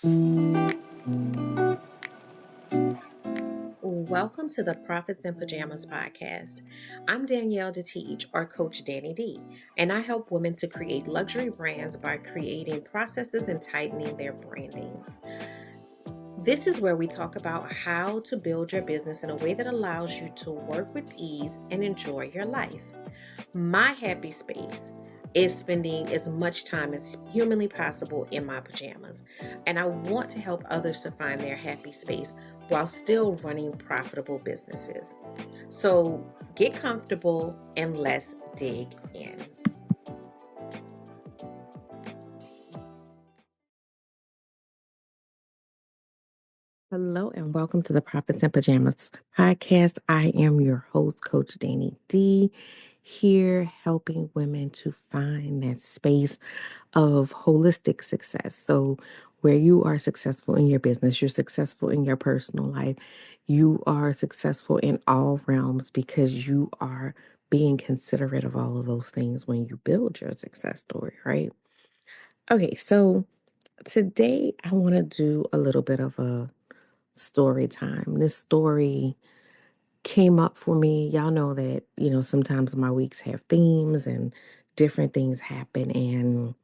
Welcome to the Profits in Pajamas podcast. I'm Danielle D, or Coach Danni D, and I help women to create luxury brands by creating processes and tightening their branding. This is where we talk about how to build your business in a way that allows you to work with ease and enjoy your life. My happy space is spending as much time as humanly possible in my pajamas. And I want to help others to find their happy space while still running profitable businesses. So get comfortable and let's dig in. Hello and welcome to the Profits in Pajamas podcast. I am your host, Coach Danni D, here helping women to find that space of holistic success. So, where you are successful in your business, you're successful in your personal life, you are successful in all realms because you are being considerate of all of those things when you build your success story, right? Okay, so today I want to do a little bit of a story time. This story came up for me. Y'all know that, sometimes my weeks have themes and different things happen and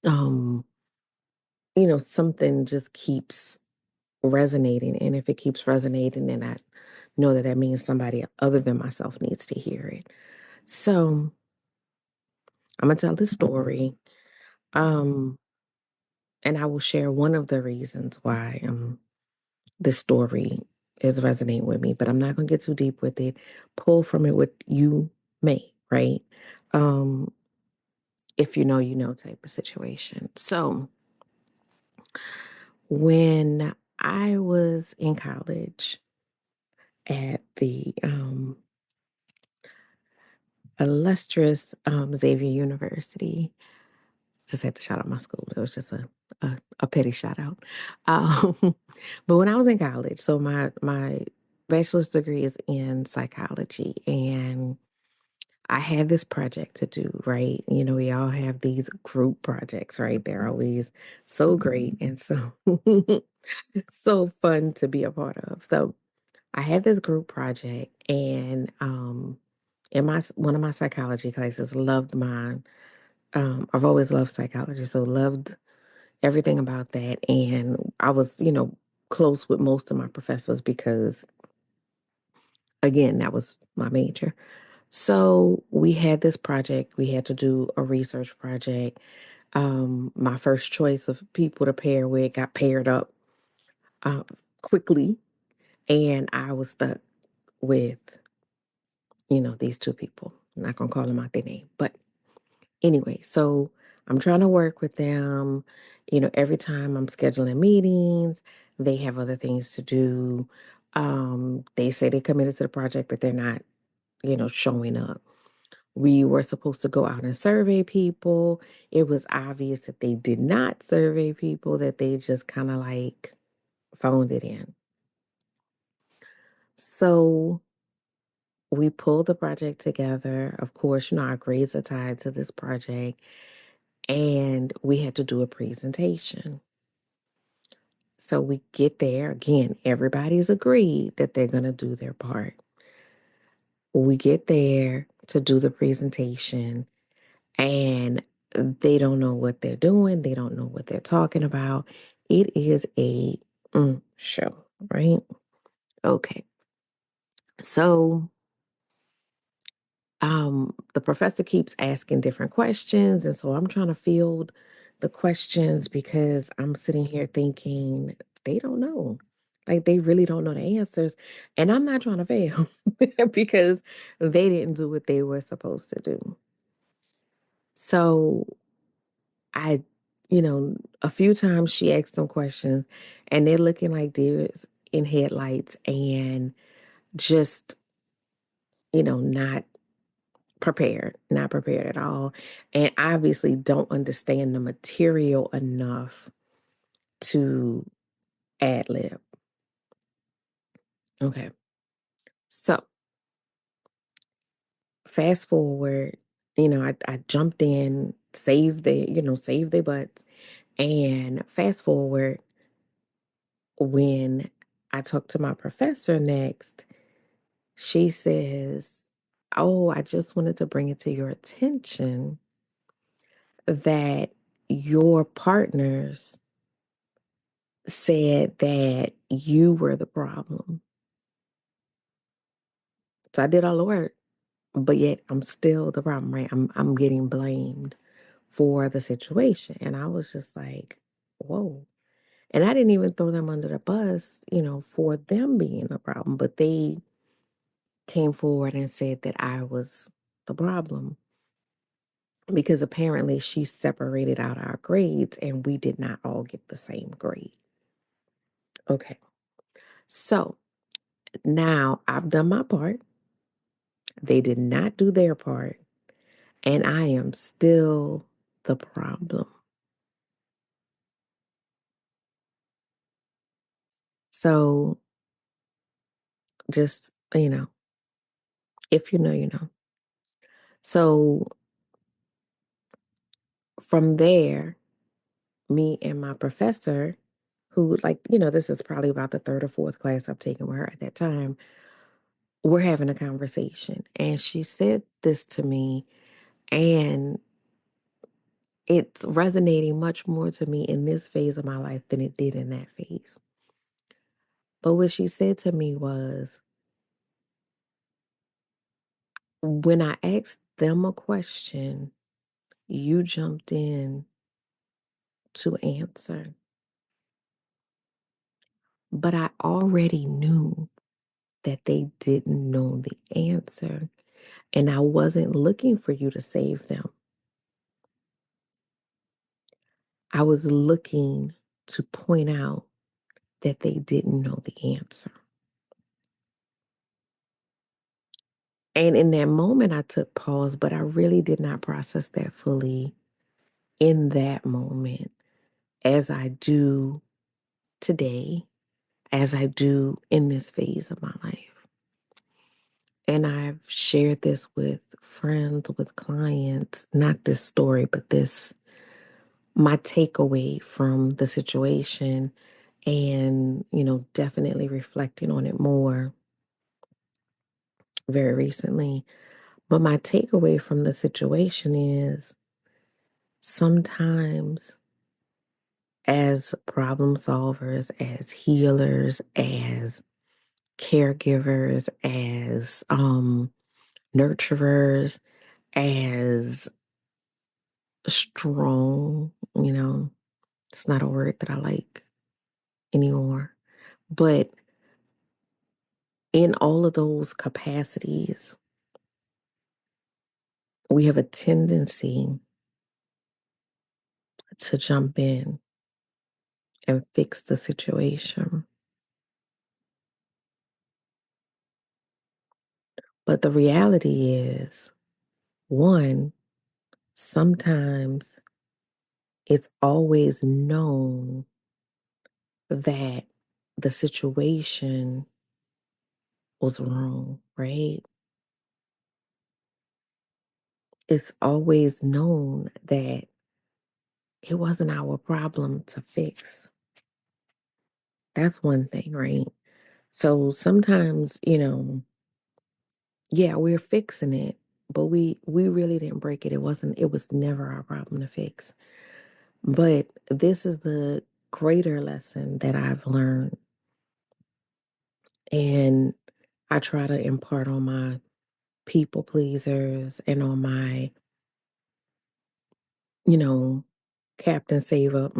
um something just keeps resonating. And if it keeps resonating, then I know that that means somebody other than myself needs to hear it. So I'm going to tell this story. Um, and I will share one of the reasons why this story is resonating with me, but I'm not going to get too deep with it. Pull from it what you may, right? Um, if you know type of situation. So when I was in college, at the illustrious Xavier University. Just had to shout out my school. It was just a petty shout out. Um, but when I was in college, so my bachelor's degree is in psychology, and I had this project to do. Right, we all have these group projects, right? They're always so great and so so fun to be a part of. So I had this group project, and in my one of my psychology classes, loved mine. I've always loved psychology, so loved everything about that. And I was, close with most of my professors because, again, that was my major. So we had this project. We had to do a research project. My first choice of people to pair with got paired up uh, quickly, and I was stuck with these two people. I'm not gonna call them out their name, but anyway, so I'm trying to work with them. Every time I'm scheduling meetings, they have other things to do. They say they're committed to the project, but they're not, showing up. We were supposed to go out and survey people. It was obvious that they did not survey people, that they just kind of like phoned it in. So we pulled the project together. Of course, our grades are tied to this project, and we had to do a presentation. So we get there. Again, everybody's agreed that they're going to do their part. We get there to do the presentation, and they don't know what they're doing. They don't know what they're talking about. It is a show, right? Okay. So the professor keeps asking different questions, and so I'm trying to field the questions because I'm sitting here thinking they don't know. Like they really don't know the answers. And I'm not trying to fail because they didn't do what they were supposed to do. So I, a few times she asked them questions, and they're looking like deers in headlights and just, not not prepared at all, and obviously don't understand the material enough to ad lib. Okay. So fast forward, I jumped in, saved their butts, And fast forward, when I talk to my professor next, she says, "Oh, I just wanted to bring it to your attention that your partners said that you were the problem." So I did all the work, but yet I'm still the problem, right? I'm getting blamed for the situation. And I was just like, whoa. And I didn't even throw them under the bus, for them being the problem, but they came forward and said that I was the problem because apparently she separated out our grades and we did not all get the same grade. Okay. So now I've done my part. They did not do their part, and I am still the problem. So just, if you know, you know. So from there, me and my professor, who, like, this is probably about the third or fourth class I've taken with her at that time, we're having a conversation. And she said this to me, and it's resonating much more to me in this phase of my life than it did in that phase. But what she said to me was, when I asked them a question, you jumped in to answer. But I already knew that they didn't know the answer, and I wasn't looking for you to save them. I was looking to point out that they didn't know the answer. And in that moment, I took pause, but I really did not process that fully in that moment as I do today, as I do in this phase of my life. And I've shared this with friends, with clients, not this story, but my takeaway from the situation and, definitely reflecting on it more very recently. But my takeaway from the situation is sometimes as problem solvers, as healers, as caregivers, as nurturers, as strong, it's not a word that I like anymore. But in all of those capacities, we have a tendency to jump in and fix the situation. But the reality is, one, sometimes it's always known that the situation was wrong, right? It's always known that it wasn't our problem to fix. That's one thing, right? So sometimes, yeah, we're fixing it, but we really didn't break it. It was never our problem to fix. But this is the greater lesson that I've learned, and I try to impart on my people pleasers and on my, you know, Captain Save Up,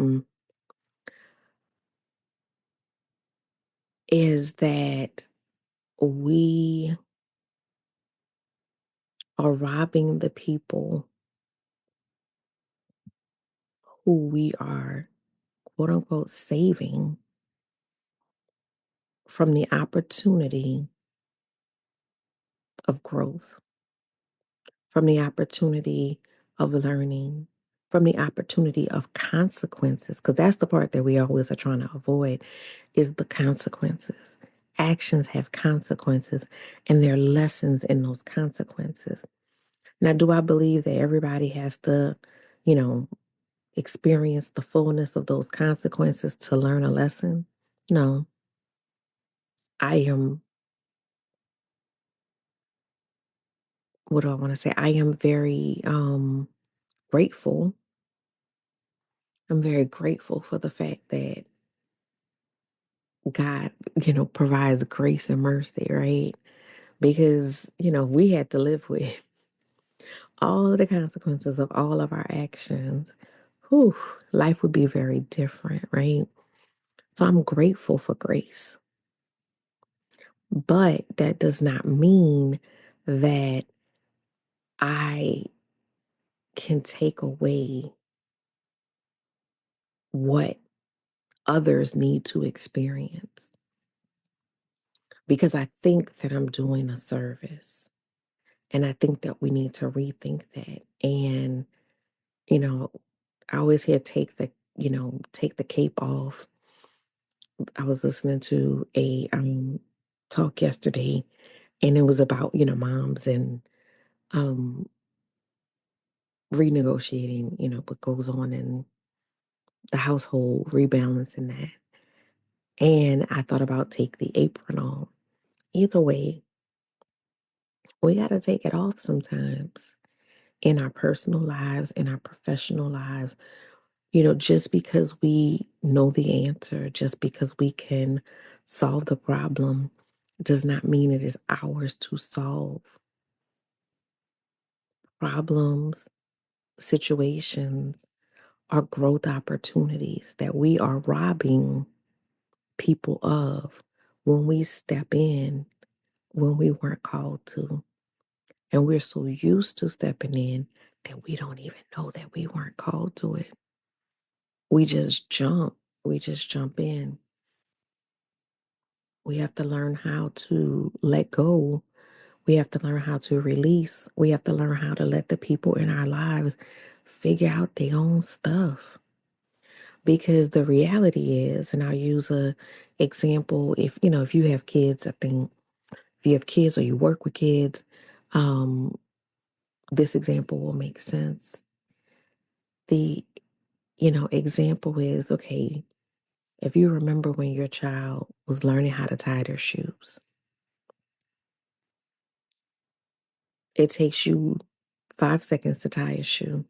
is that we are robbing the people who we are, quote unquote, saving from the opportunity of growth, from the opportunity of learning, from the opportunity of consequences, because that's the part that we always are trying to avoid is the consequences. Actions have consequences, and there are lessons in those consequences. Now, do I believe that everybody has to, you know, experience the fullness of those consequences to learn a lesson? No. I am, what do I want to say? I am very grateful. I'm very grateful for the fact that God, provides grace and mercy, right? Because, we had to live with all of the consequences of all of our actions. Whew, life would be very different, right? So I'm grateful for grace. But that does not mean that I can take away what others need to experience because I think that I'm doing a service. And I think that we need to rethink that. And, you know, I always hear take the cape off. I was listening to a talk yesterday and it was about, moms and um renegotiating, what goes on in the household, rebalancing that. And I thought about take the apron off. Either way, we got to take it off sometimes in our personal lives, in our professional lives. Just because we know the answer, just because we can solve the problem, does not mean it is ours to solve. Problems, situations are growth opportunities that we are robbing people of when we step in when we weren't called to. And we're so used to stepping in that we don't even know that we weren't called to it. We just jump. We just jump in. We have to learn how to let go. We have to learn how to release. We have to learn how to let the people in our lives figure out their own stuff. Because the reality is, and I'll use a example, if you have kids, I think if you have kids or you work with kids, um, this example will make sense. The, example is, okay, if you remember when your child was learning how to tie their shoes, it takes you 5 seconds to tie a shoe.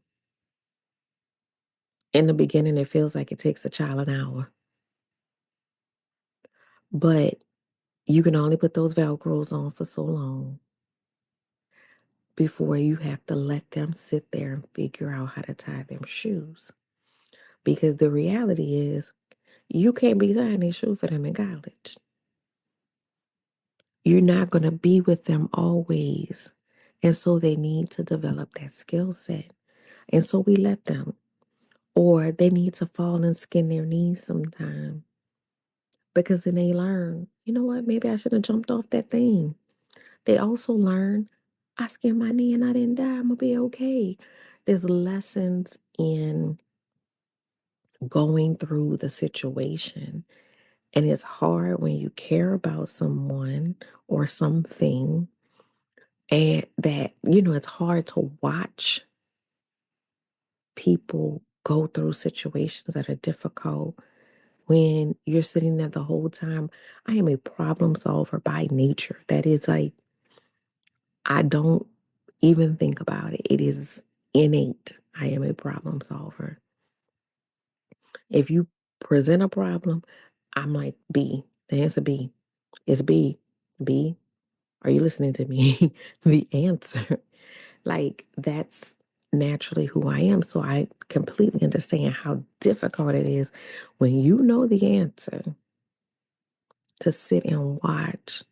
In the beginning, it feels like it takes a child an hour, but you can only put those Velcros on for so long before you have to let them sit there and figure out how to tie them shoes. Because the reality is, you can't be tying their shoe for them in college. You're not going to be with them always. And so they need to develop that skill set. And so we let them. Or they need to fall and skin their knees sometime because then they learn, you know what, maybe I should have jumped off that thing. They also learn, I skinned my knee and I didn't die. I'm going to be okay. There's lessons in going through the situation. And it's hard when you care about someone or something, and that, it's hard to watch people go through situations that are difficult when you're sitting there the whole time. I am a problem solver by nature. That is like, I don't even think about it. It is innate. I am a problem solver. If you present a problem, I'm like, B. The answer B is B. B, are you listening to me? The answer. Like, that's naturally who I am. So I completely understand how difficult it is when you know the answer to sit and watch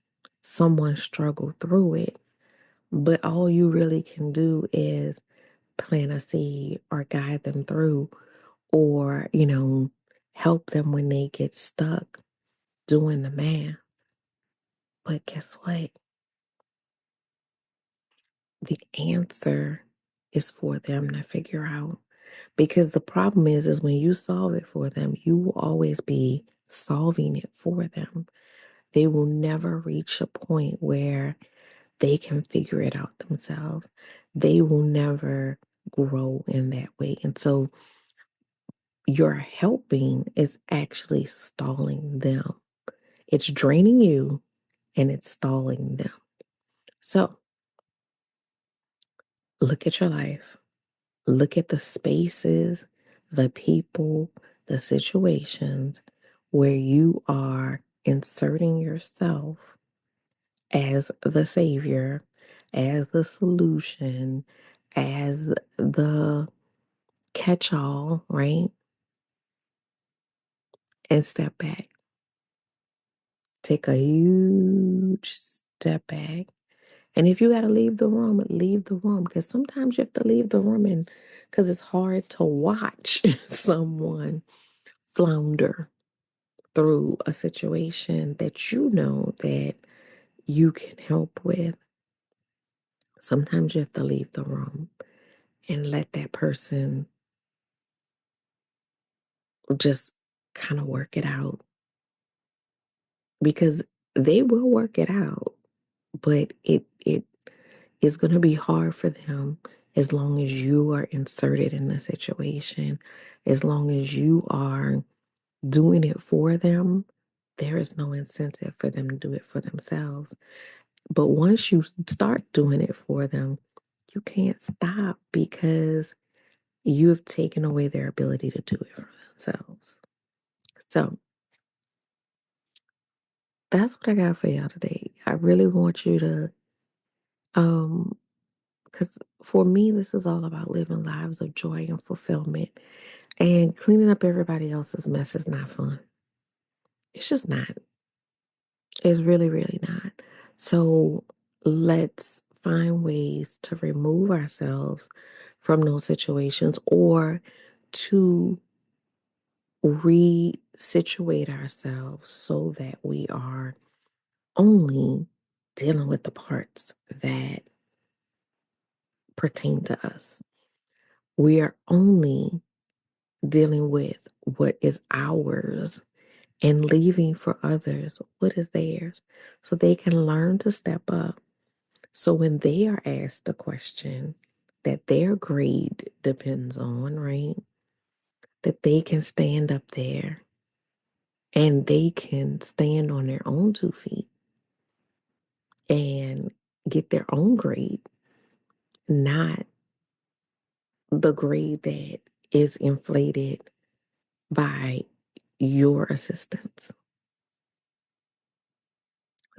someone struggle through it. But all you really can do is plant a seed or guide them through or, help them when they get stuck doing the math. But guess what? The answer is for them to figure out. Because the problem is when you solve it for them, you will always be solving it for them. They will never reach a point where they can figure it out themselves. They will never grow in that way. And so your helping is actually stalling them. It's draining you and it's stalling them. So look at your life. Look at the spaces, the people, the situations where you are inserting yourself as the savior, as the solution, as the catch all, right? And step back. Take a huge step back. And if you got to leave the room because sometimes you have to leave the room and because it's hard to watch someone flounder through a situation that you know that you can help with. Sometimes you have to leave the room and let that person just kind of work it out because they will work it out, but it is going to be hard for them as long as you are inserted in the situation, as long as you are doing it for them. There is no incentive for them to do it for themselves. But once you start doing it for them, you can't stop because you have taken away their ability to do it for themselves. So that's what I got for y'all today. I really want you to, because for me, this is all about living lives of joy and fulfillment. And cleaning up everybody else's mess is not fun. It's just not. It's really, really not. So let's find ways to remove ourselves from those situations or to re-situate ourselves so that we are only dealing with the parts that pertain to us. We are only dealing with what is ours and leaving for others what is theirs so they can learn to step up. So when they are asked the question that their grade depends on, right, that they can stand up there and they can stand on their own 2 feet and get their own grade, not the grade that is inflated by your assistance.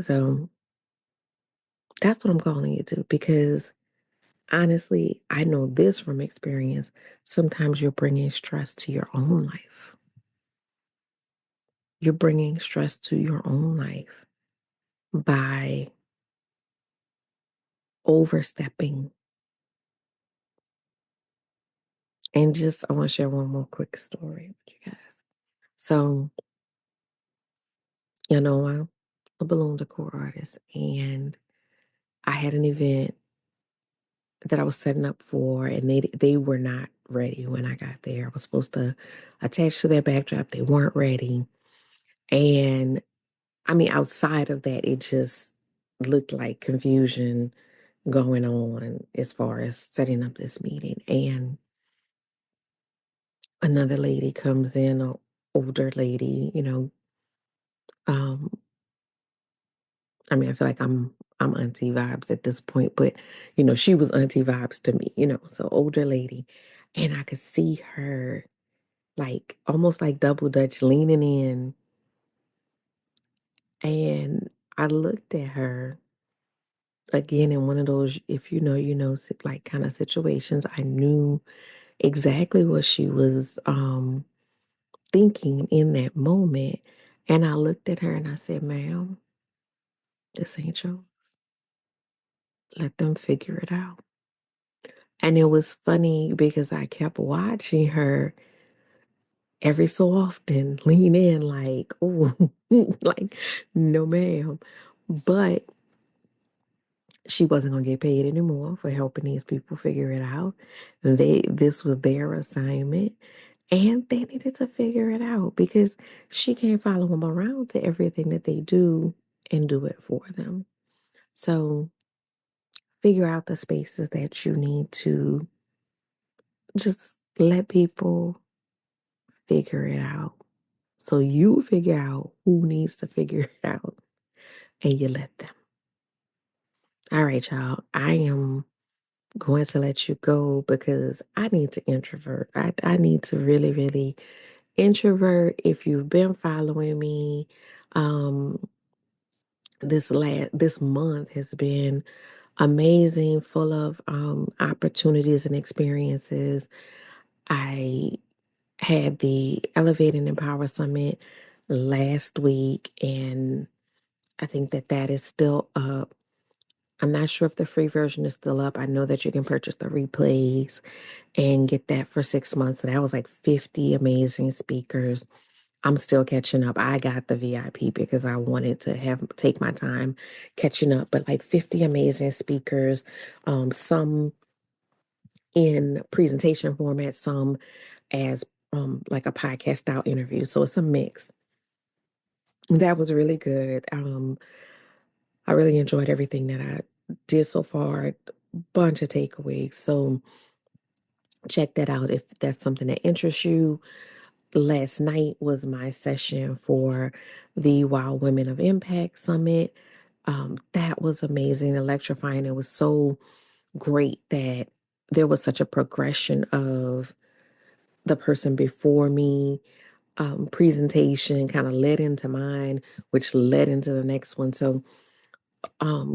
So that's what I'm calling you to because honestly, I know this from experience. Sometimes you're bringing stress to your own life. You're bringing stress to your own life by overstepping. And just, I want to share one more quick story with you guys. So, I'm a balloon decor artist, and I had an event that I was setting up for, and they were not ready when I got there. I was supposed to attach to their backdrop. They weren't ready. And I mean, outside of that, it just looked like confusion going on as far as setting up this meeting. And another lady comes in, a older lady, um, I mean, I feel like I'm auntie vibes at this point, but she was auntie vibes to me, so older lady. And I could see her like almost like double dutch leaning in. And I looked at her again in one of those, if like kind of situations. I knew exactly what she was thinking in that moment. And I looked at her and I said, ma'am, this ain't yours. Let them figure it out. And it was funny because I kept watching her every so often lean in like, oh, like, no, ma'am. But she wasn't gonna get paid anymore for helping these people figure it out. This was their assignment. And they needed to figure it out because she can't follow them around to everything that they do and do it for them. So figure out the spaces that you need to just let people figure it out. So you figure out who needs to figure it out and you let them. All right, y'all. I am going to let you go because I need to introvert. I need to really, really introvert. If you've been following me, um, this month has been amazing, full of opportunities and experiences. I had the Elevate and Empower Summit last week, and I think that that is still up. I'm not sure if the free version is still up. I know that you can purchase the replays and get that for 6 months. So that was like 50 amazing speakers. I'm still catching up. I got the VIP because I wanted to take my time catching up, but like 50 amazing speakers, some in presentation format, some as like a podcast style interview. So it's a mix. That was really good. I really enjoyed everything that I did so far. Bunch of takeaways. So check that out if that's something that interests you. Last night was my session for the Wild Women of Impact Summit. That was amazing, electrifying. It was so great that there was such a progression of the person before me. Presentation kind of led into mine, which led into the next one. So,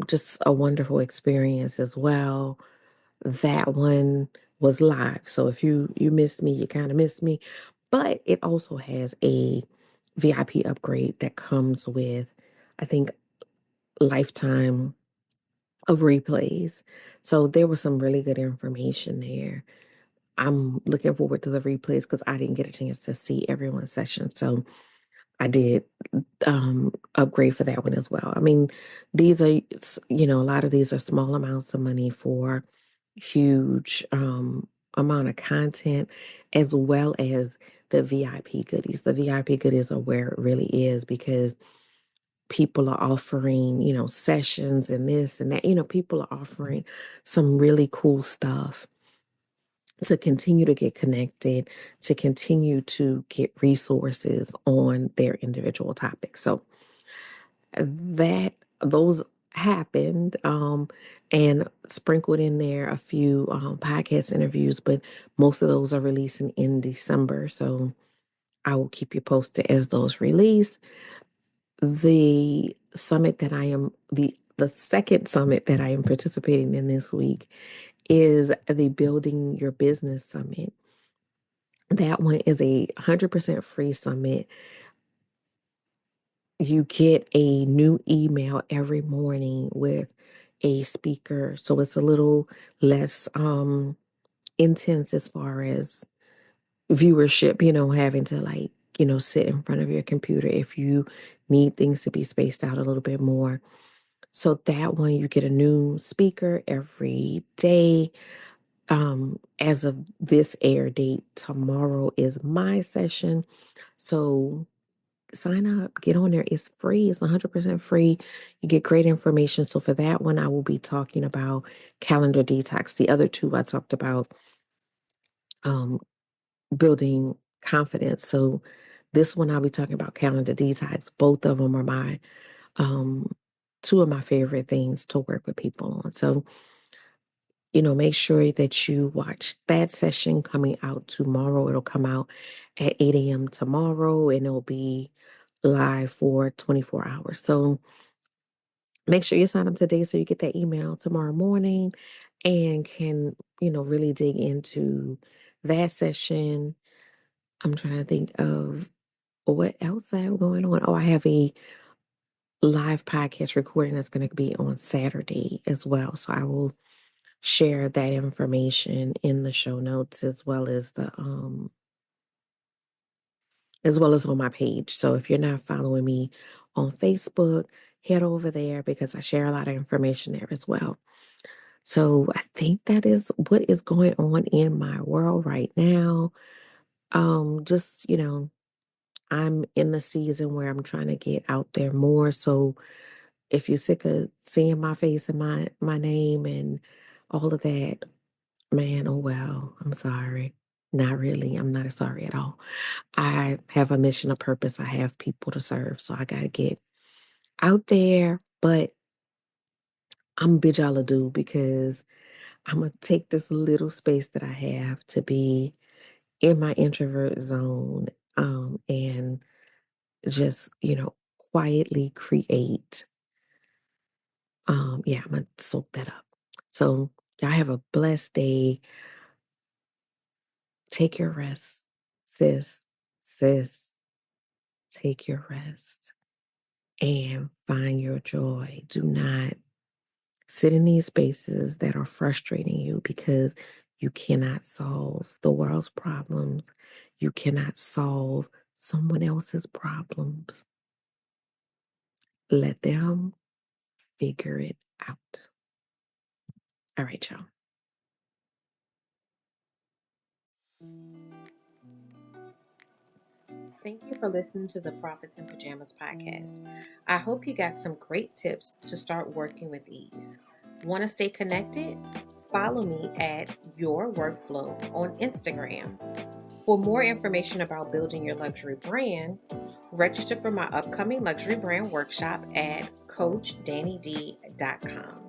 just a wonderful experience as well. That one was live. So if you missed me, you kind of missed me. But it also has a VIP upgrade that comes with, I think, lifetime of replays. So there was some really good information there. I'm looking forward to the replays because I didn't get a chance to see everyone's session. So I did upgrade for that one as well. I mean, these are, a lot of these are small amounts of money for huge amount of content, as well as the VIP goodies. The VIP goodies are where it really is because people are offering, sessions and this and that. People are offering some really cool stuff to continue to get connected, to continue to get resources on their individual topics. So that those happened, and sprinkled in there a few podcast interviews, but most of those are releasing in December. So I will keep you posted as those release. The summit that I am the second summit that I am participating in this week is the Building Your Business Summit. That one is a 100% free summit. You get a new email every morning with a speaker. So it's a little less intense as far as viewership, having to sit in front of your computer if you need things to be spaced out a little bit more. So that one, you get a new speaker every day. As of this air date, tomorrow is my session. So sign up, get on there. It's free. It's 100% free. You get great information. So for that one, I will be talking about calendar detox. The other two I talked about um, building confidence. So this one I'll be talking about calendar detox. Both of them are my two of my favorite things to work with people on. So make sure that you watch that session coming out tomorrow. It'll come out at 8 a.m. tomorrow and it'll be live for 24 hours. So make sure you sign up today so you get that email tomorrow morning and can, really dig into that session. I'm trying to think of what else I have going on. Oh, I have a live podcast recording that's going to be on Saturday as well. So I will share that information in the show notes as well as on my page. So if you're not following me on Facebook, head over there because I share a lot of information there as well. So I think that is what is going on in my world right now. Just, I'm in the season where I'm trying to get out there more. So if you're sick of seeing my face and my name and all of that, man, oh well, I'm sorry. Not really. I'm not sorry at all. I have a mission, a purpose. I have people to serve. So I got to get out there. But I'm bid y'all adieu because I'm going to take this little space that I have to be in my introvert zone, and just, quietly create. Yeah, I'm going to soak that up. So y'all have a blessed day. Take your rest, sis, sis, take your rest and find your joy. Do not sit in these spaces that are frustrating you because you cannot solve the world's problems. You cannot solve someone else's problems. Let them figure it out. All right, y'all. Thank you for listening to the Prophets in Pajamas podcast. I hope you got some great tips to start working with ease. Want to stay connected? Follow me at Your Workflow on Instagram. For more information about building your luxury brand, register for my upcoming luxury brand workshop at CoachDanniD.com.